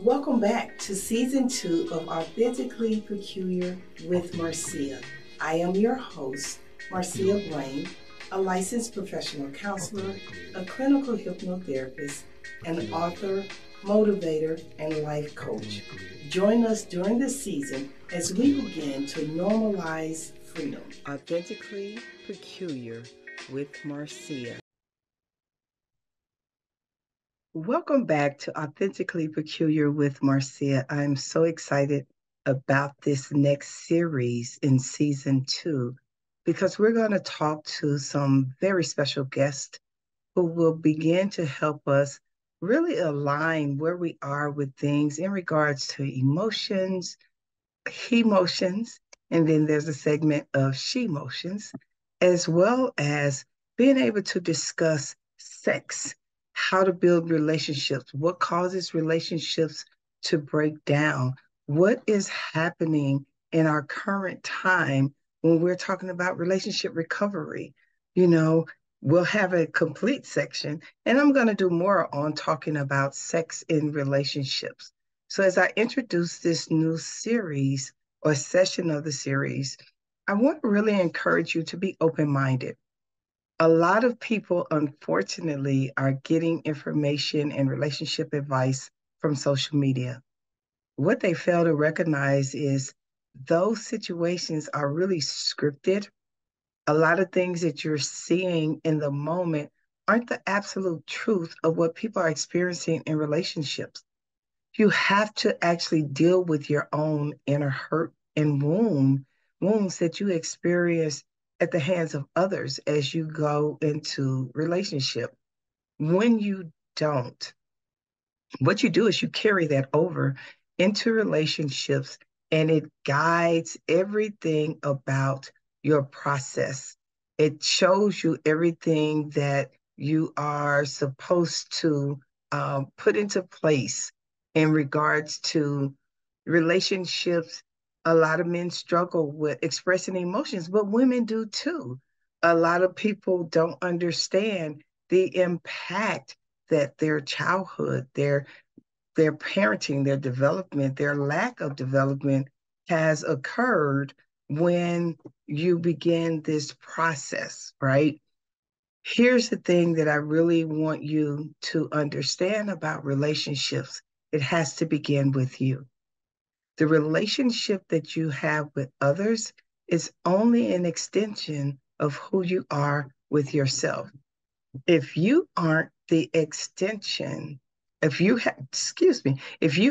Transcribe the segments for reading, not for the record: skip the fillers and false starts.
Welcome back to season 2 of Authentically Peculiar with Marcia. I am your host, Marcia Blane, a licensed professional counselor, a clinical hypnotherapist, an author, motivator, and life coach. Join us during this season as we begin to normalize freedom. Authentically Peculiar with Marcia. Welcome back to Authentically Peculiar with Marcia. I'm so excited about this next series in season 2 because we're going to talk to some very special guests who will begin to help us really align where we are with things in regards to emotions, he motions, and then there's a segment of she motions, as well as being able to discuss sex, how to build relationships, what causes relationships to break down, what is happening in our current time when we're talking about relationship recovery. You know, we'll have a complete section, and I'm going to do more on talking about sex in relationships. So as I introduce this new series or session of the series, I want to really encourage you to be open-minded. A lot of people, unfortunately, are getting information and relationship advice from social media. What they fail to recognize is those situations are really scripted. A lot of things that you're seeing in the moment aren't the absolute truth of what people are experiencing in relationships. You have to actually deal with your own inner hurt and wounds that you experience at the hands of others as you go into relationship. When you don't, what you do is you carry that over into relationships, and it guides everything about your process. It shows you everything that you are supposed to put into place in regards to relationships. A lot of men struggle with expressing emotions, but women do too. A lot of people don't understand the impact that their childhood, their parenting, their development, their lack of development has occurred when you begin this process, right? Here's the thing that I really want you to understand about relationships. It has to begin with you. The relationship that you have with others is only an extension of who you are with yourself. If you aren't the extension, if you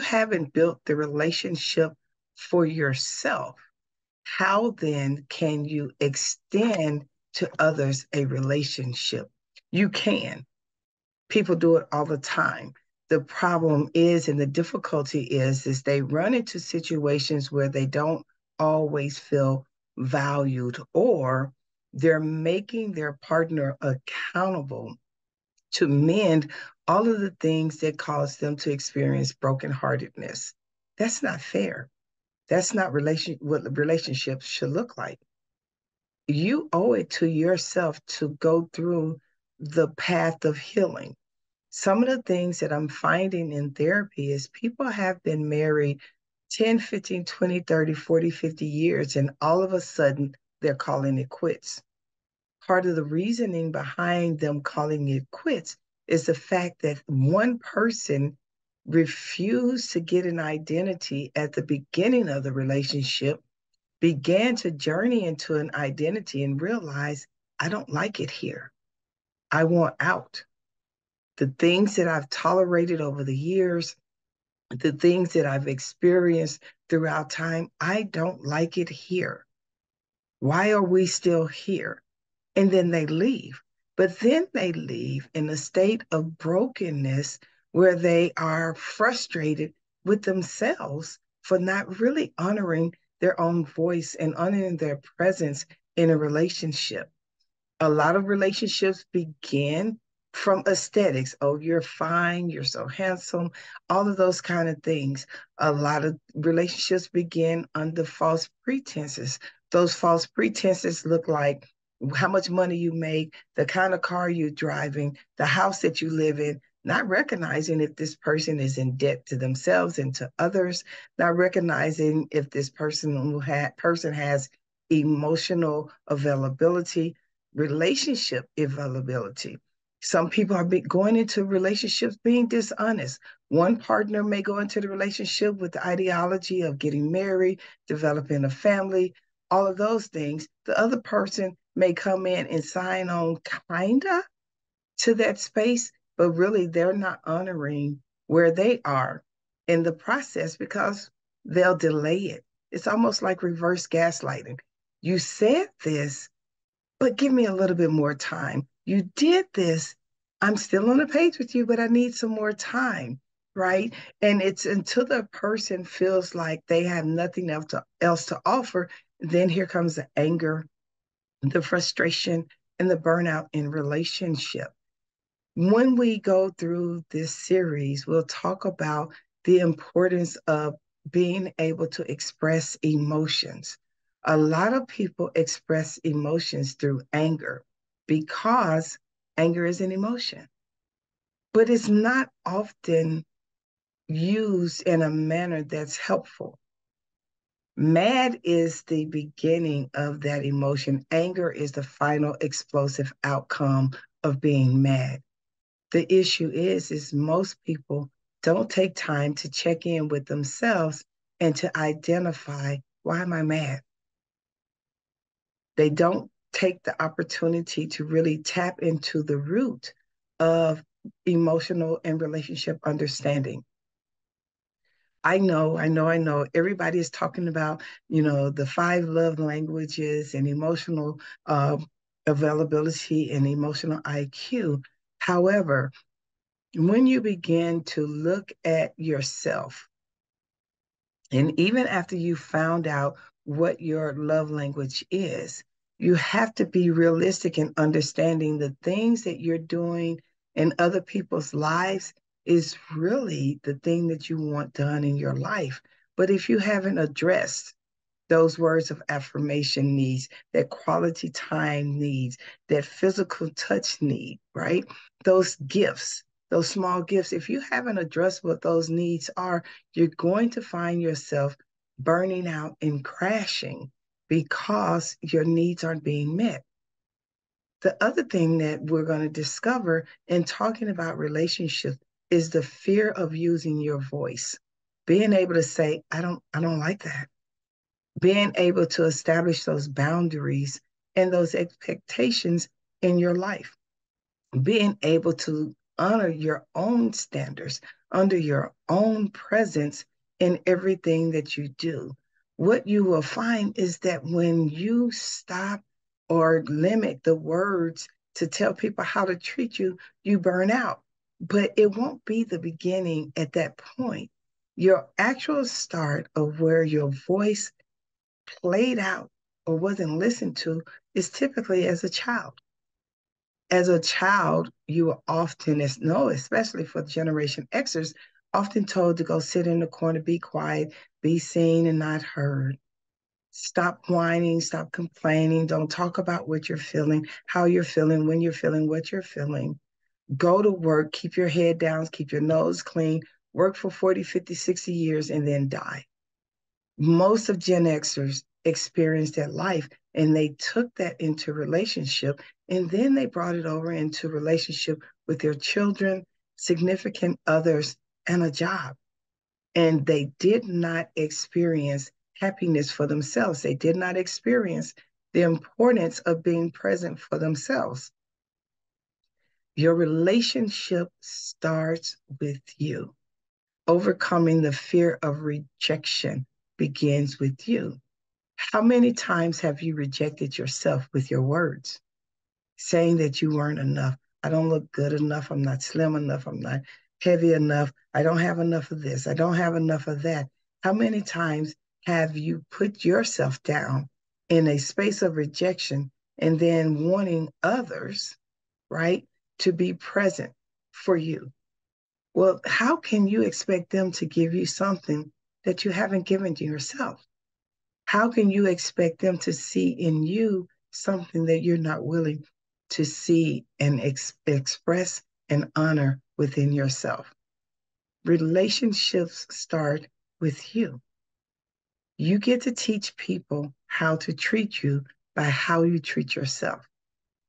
haven't built the relationship for yourself, how then can you extend to others a relationship? You can. People do it all the time. The problem is, and the difficulty is they run into situations where they don't always feel valued, or they're making their partner accountable to mend all of the things that cause them to experience brokenheartedness. That's not fair. That's not what relationships should look like. You owe it to yourself to go through the path of healing. Some of the things that I'm finding in therapy is people have been married 10, 15, 20, 30, 40, 50 years, and all of a sudden they're calling it quits. Part of the reasoning behind them calling it quits is the fact that one person refused to get an identity at the beginning of the relationship, began to journey into an identity and realize, I don't like it here. I want out. The things that I've tolerated over the years, the things that I've experienced throughout time, I don't like it here. Why are we still here? And then they leave. But then they leave in a state of brokenness where they are frustrated with themselves for not really honoring their own voice and honoring their presence in a relationship. A lot of relationships begin from aesthetics. Oh, you're fine, you're so handsome, all of those kind of things. A lot of relationships begin under false pretenses. Those false pretenses look like how much money you make, the kind of car you're driving, the house that you live in. not recognizing if this person is in debt to themselves and to others, not recognizing if this person has emotional availability, relationship availability. Some people are going into relationships being dishonest. One partner may go into the relationship with the ideology of getting married, developing a family, all of those things. The other person may come in and sign on kinda to that space, but really they're not honoring where they are in the process because they'll delay it. It's almost like reverse gaslighting. You said this, but give me a little bit more time. You did this. I'm still on the page with you, but I need some more time, right? And it's until the person feels like they have nothing else to offer, then here comes the anger, the frustration, and the burnout in relationship. When we go through this series, we'll talk about the importance of being able to express emotions. A lot of people express emotions through anger because anger is an emotion, but it's not often used in a manner that's helpful. Mad is the beginning of that emotion. Anger is the final explosive outcome of being mad. The issue is most people don't take time to check in with themselves and to identify, why am I mad? They don't take the opportunity to really tap into the root of emotional and relationship understanding. I know. Everybody is talking about, the five love languages and emotional availability and emotional IQ. However, when you begin to look at yourself, and even after you found out what your love language is, you have to be realistic in understanding the things that you're doing in other people's lives is really the thing that you want done in your life. But if you haven't addressed those words of affirmation needs, that quality time needs, that physical touch need, right? Those gifts, those small gifts, if you haven't addressed what those needs are, you're going to find yourself burning out and crashing because your needs aren't being met. The other thing that we're going to discover in talking about relationships is the fear of using your voice. Being able to say, I don't like that, being able to establish those boundaries and those expectations in your life, being able to honor your own standards under your own presence in everything that you do. What you will find is that when you stop or limit the words to tell people how to treat you, you burn out. But it won't be the beginning at that point. Your actual start of where your voice played out or wasn't listened to is typically as a child. As a child, you were often, especially for Generation Xers, often told to go sit in the corner, be quiet, be seen and not heard. Stop whining, stop complaining. Don't talk about what you're feeling, how you're feeling, when you're feeling, what you're feeling. Go to work, keep your head down, keep your nose clean, work for 40, 50, 60 years, and then die. Most of Gen Xers experienced that life and they took that into relationship and then they brought it over into relationship with their children, significant others, and a job. And they did not experience happiness for themselves. They did not experience the importance of being present for themselves. Your relationship starts with you. Overcoming the fear of rejection begins with you. How many times have you rejected yourself with your words, saying that you weren't enough? I don't look good enough. I'm not slim enough. I'm not heavy enough. I don't have enough of this. I don't have enough of that. How many times have you put yourself down in a space of rejection and then wanting others, right, to be present for you? Well, how can you expect them to give you something that you haven't given to yourself? How can you expect them to see in you something that you're not willing to see and express and honor within yourself. Relationships start with you. You get to teach people how to treat you by how you treat yourself.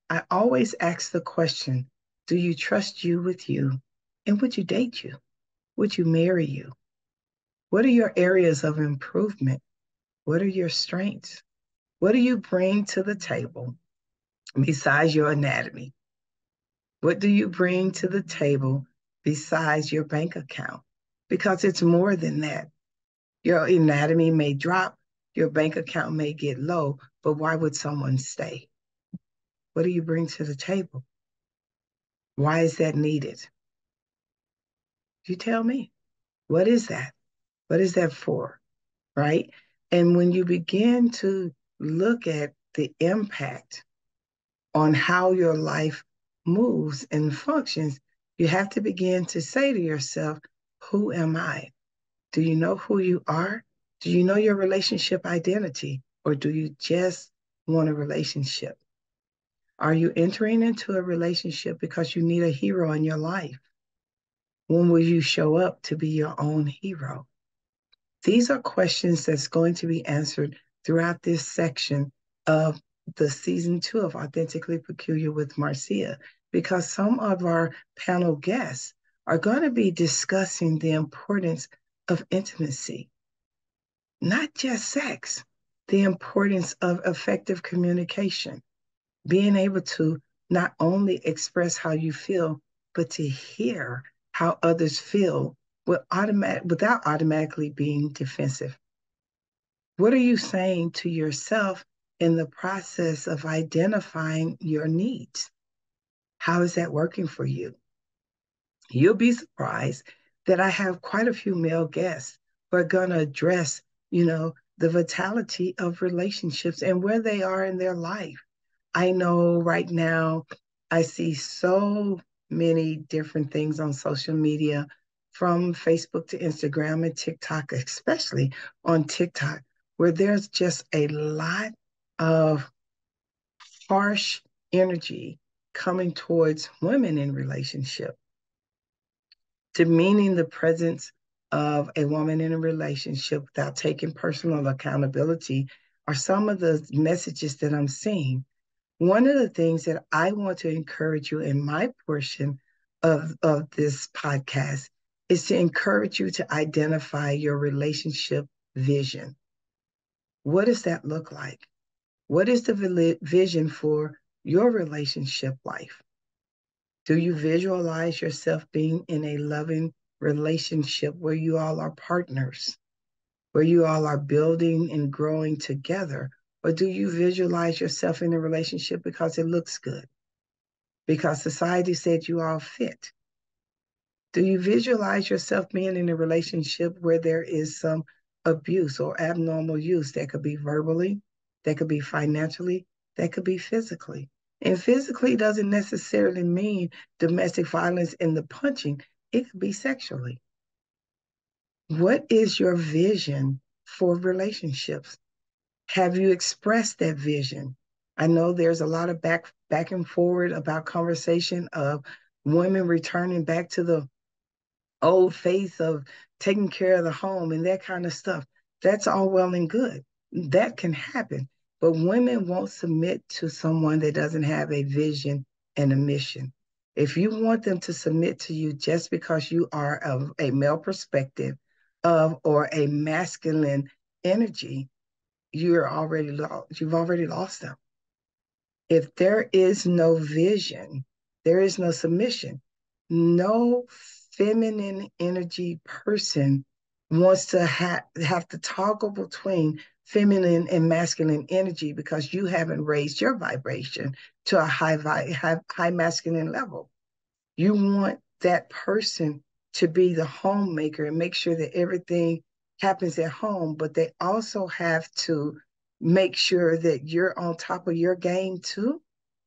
I always ask the question, do you trust you with you? And would you date you? Would you marry you? What are your areas of improvement? What are your strengths? What do you bring to the table besides your anatomy? What do you bring to the table besides your bank account? Because it's more than that. Your anatomy may drop, your bank account may get low, but why would someone stay? What do you bring to the table? Why is that needed? You tell me. What is that? What is that for? Right? And when you begin to look at the impact on how your life moves and functions, you have to begin to say to yourself, who am I? Do you know who you are? Do you know your relationship identity? Or do you just want a relationship? Are you entering into a relationship because you need a hero in your life? When will you show up to be your own hero? These are questions that's going to be answered throughout this section of the season 2 of Authentically Peculiar with Marcia, because some of our panel guests are going to be discussing the importance of intimacy, not just sex, the importance of effective communication, being able to not only express how you feel, but to hear how others feel without automatically being defensive. What are you saying to yourself in the process of identifying your needs? How is that working for you? You'll be surprised that I have quite a few male guests who are going to address, the vitality of relationships and where they are in their life. I know right now I see so many different things on social media, from Facebook to Instagram and TikTok, especially on TikTok, where there's just a lot of harsh energy coming towards women in relationship, demeaning the presence of a woman in a relationship without taking personal accountability are some of the messages that I'm seeing. One of the things that I want to encourage you in my portion of this podcast is to encourage you to identify your relationship vision. What does that look like? What is the vision for your relationship life? Do you visualize yourself being in a loving relationship where you all are partners, where you all are building and growing together? Or do you visualize yourself in a relationship because it looks good, because society said you all fit? Do you visualize yourself being in a relationship where there is some abuse or abnormal use? That could be verbally, that could be financially, that could be physically. And physically doesn't necessarily mean domestic violence in the punching, it could be sexually. What is your vision for relationships? Have you expressed that vision? I know there's a lot of back and forward about conversation of women returning back to the old faith of taking care of the home and that kind of stuff. That's all well and good. That can happen. But women won't submit to someone that doesn't have a vision and a mission. If you want them to submit to you just because you are of a male perspective or a masculine energy, you've already lost them. If there is no vision, there is no submission. No feminine energy person wants to have to toggle between feminine and masculine energy because you haven't raised your vibration to a high masculine level. You want that person to be the homemaker and make sure that everything happens at home, but they also have to make sure that you're on top of your game too.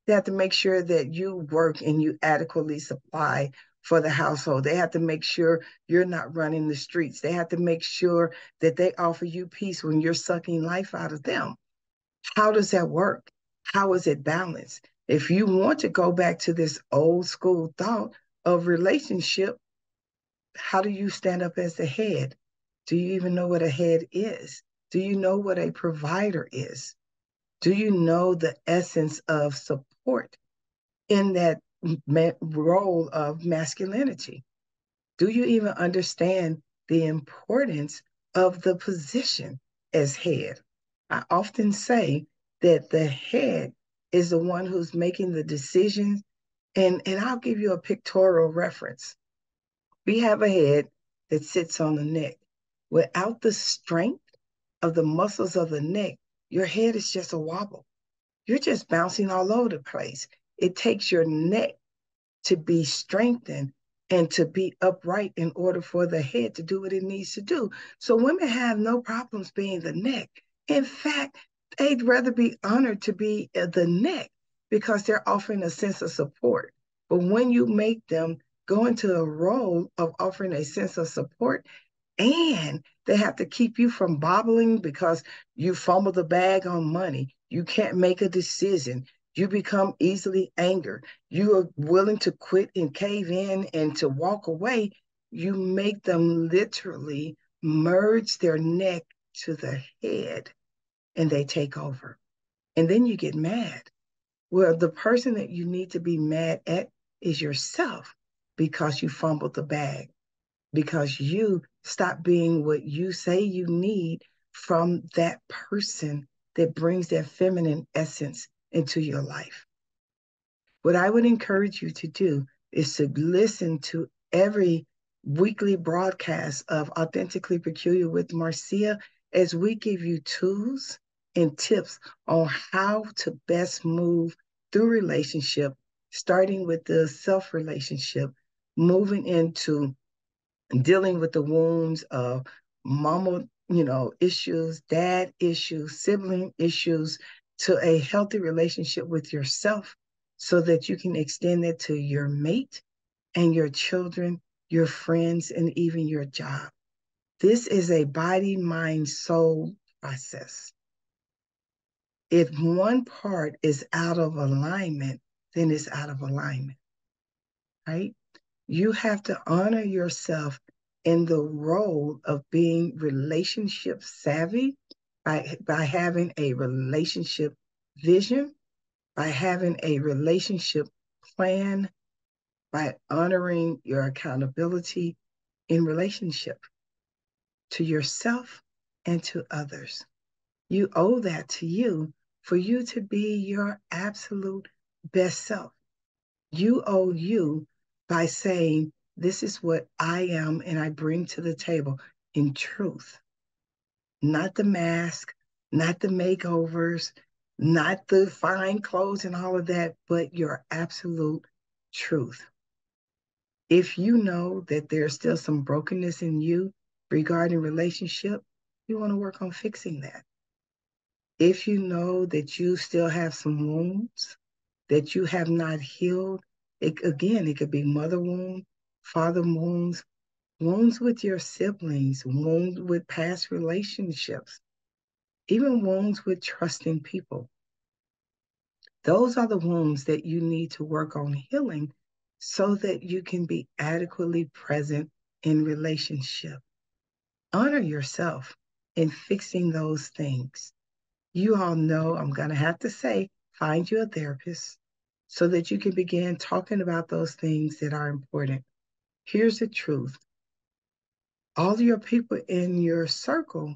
They have to make sure that you work and you adequately supply for the household. They have to make sure you're not running the streets. They have to make sure that they offer you peace when you're sucking life out of them. How does that work? How is it balanced? If you want to go back to this old school thought, of relationship, how do you stand up as the head? Do you even know what a head is? Do you know what a provider is? Do you know the essence of support in that role of masculinity? Do you even understand the importance of the position as head? I often say that the head is the one who's making the decisions. And I'll give you a pictorial reference. We have a head that sits on the neck. Without the strength of the muscles of the neck, your head is just a wobble. You're just bouncing all over the place. It takes your neck to be strengthened and to be upright in order for the head to do what it needs to do. So women have no problems being the neck. In fact, they'd rather be honored to be the neck because they're offering a sense of support. But when you make them go into a role of offering a sense of support, and they have to keep you from bobbling because you fumble the bag on money. You can't make a decision. You become easily angered. You are willing to quit and cave in and to walk away. You make them literally merge their neck to the head and they take over. And then you get mad. Well, the person that you need to be mad at is yourself because you fumbled the bag, because you stop being what you say you need from that person that brings that feminine essence into your life. What I would encourage you to do is to listen to every weekly broadcast of Authentically Peculiar with Marcia as we give you tools and tips on how to best move through relationship, starting with the self relationship, moving into dealing with the wounds of mama, issues, dad issues, sibling issues, to a healthy relationship with yourself so that you can extend it to your mate and your children, your friends, and even your job. This is a body, mind, soul process. If one part is out of alignment, then it's out of alignment, right? You have to honor yourself in the role of being relationship savvy by having a relationship vision, by having a relationship plan, by honoring your accountability in relationship to yourself and to others. You owe that to you for you to be your absolute best self. You owe you by saying, this is what I am and I bring to the table in truth, not the mask, not the makeovers, not the fine clothes and all of that, but your absolute truth. If you know that there's still some brokenness in you regarding relationship, you want to work on fixing that. If you know that you still have some wounds that you have not healed, it could be mother wound, father wounds, wounds with your siblings, wounds with past relationships, even wounds with trusting people. Those are the wounds that you need to work on healing so that you can be adequately present in relationship. Honor yourself in fixing those things. You all know I'm going to have to say, find you a therapist so that you can begin talking about those things that are important. Here's the truth. All of your people in your circle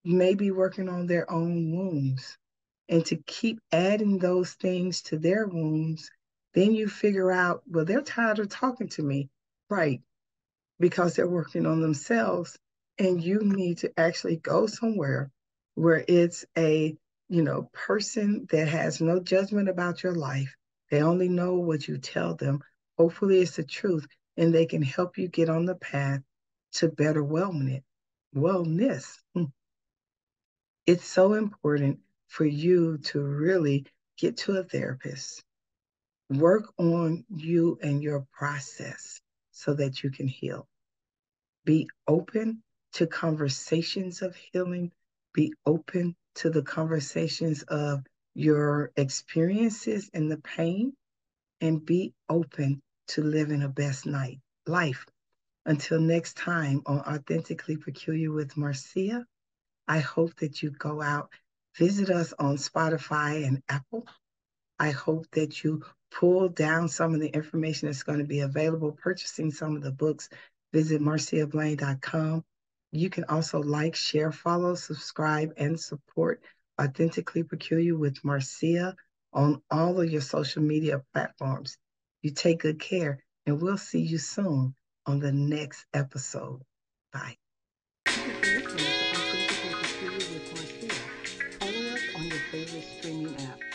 may be working on their own wounds. And to keep adding those things to their wounds, then you figure out, well, they're tired of talking to me. Right. Because they're working on themselves. And you need to actually go somewhere where it's a, person that has no judgment about your life. They only know what you tell them. Hopefully it's the truth and they can help you get on the path to better wellness. It's so important for you to really get to a therapist, work on you and your process so that you can heal. Be open to conversations of healing. Be open to the conversations of your experiences and the pain, and be open to living a best life. Until next time on Authentically Peculiar with Marcia, I hope that you go out, visit us on Spotify and Apple. I hope that you pull down some of the information that's going to be available, purchasing some of the books. Visit marciablane.com. You can also like, share, follow, subscribe, and support Authentically Peculiar with Marcia on all of your social media platforms. You take good care, and we'll see you soon on the next episode. Bye. Thank you for listening to Authentically Peculiar with Marcia. Follow us on your favorite streaming app.